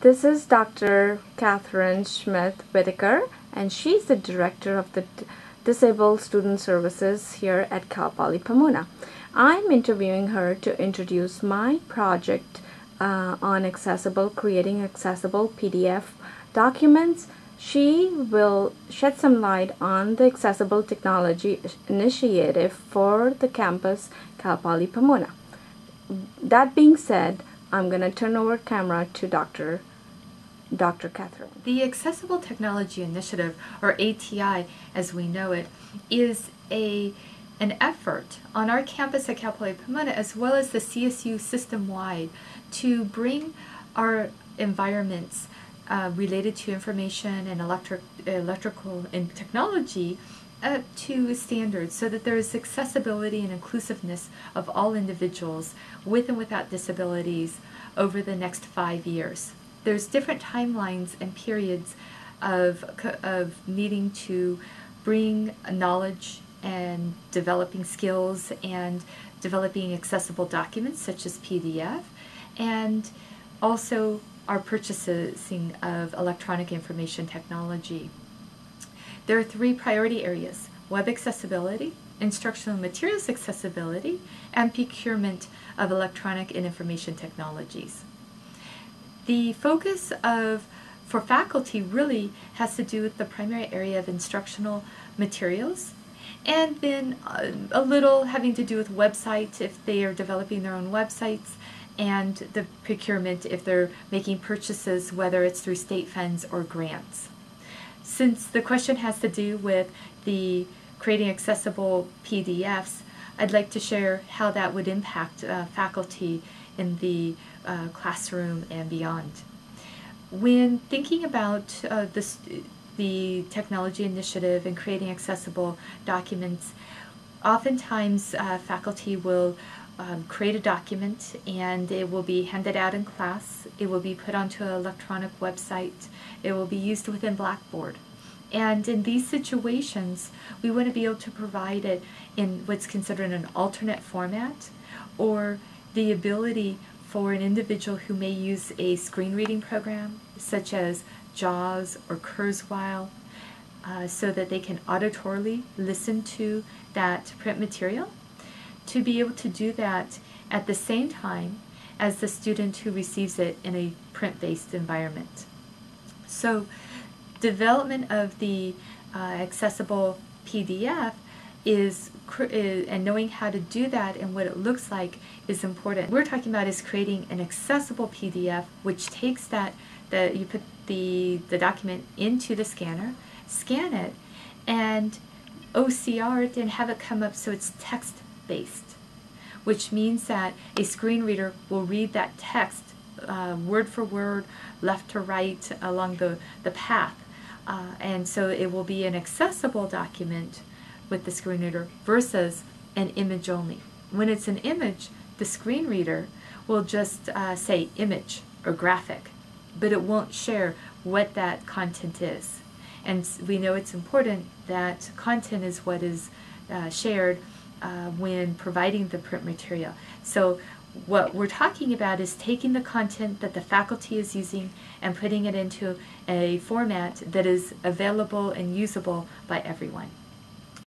This is Dr. Catherine Schmidt-Whitaker, and she's the Director of the Disabled Student Services here at Cal Poly Pomona. I'm interviewing her to introduce my project on creating accessible PDF documents. She will shed some light on the Accessible Technology Initiative for the campus Cal Poly Pomona. That being said, I'm going to turn over camera to Dr. Catherine. The Accessible Technology Initiative, or ATI as we know it, is an effort on our campus at Cal Poly Pomona as well as the CSU system-wide to bring our environments related to information and electrical and technology to standards so that there is accessibility and inclusiveness of all individuals with and without disabilities over the next 5 years. There's different timelines and periods of needing to bring knowledge and developing skills and developing accessible documents such as PDF, and also our purchasing of electronic information technology. There are 3 priority areas: web accessibility, instructional materials accessibility, and procurement of electronic and information technologies. The focus for faculty really has to do with the primary area of instructional materials, and then a little having to do with websites if they are developing their own websites, and the procurement if they're making purchases, whether it's through state funds or grants. Since the question has to do with the creating accessible PDFs, I'd like to share how that would impact faculty in the classroom and beyond. When thinking about the technology initiative and creating accessible documents, oftentimes faculty will create a document and it will be handed out in class. It will be put onto an electronic website. It will be used within Blackboard. And in these situations, we want to be able to provide it in what's considered an alternate format, or the ability for an individual who may use a screen reading program such as JAWS or Kurzweil so that they can auditorily listen to that print material, to be able to do that at the same time as the student who receives it in a print-based environment. So development of the accessible PDF and knowing how to do that and what it looks like is important. What we're talking about is creating an accessible PDF which takes you put the document into the scanner, scan it, and OCR it and have it come up so it's text-based, which means that a screen reader will read that text word for word, left to right along the path. And so it will be an accessible document with the screen reader versus an image only. When it's an image, the screen reader will just say image or graphic, but it won't share what that content is. And we know it's important that content is what is shared when providing the print material. So what we're talking about is taking the content that the faculty is using and putting it into a format that is available and usable by everyone.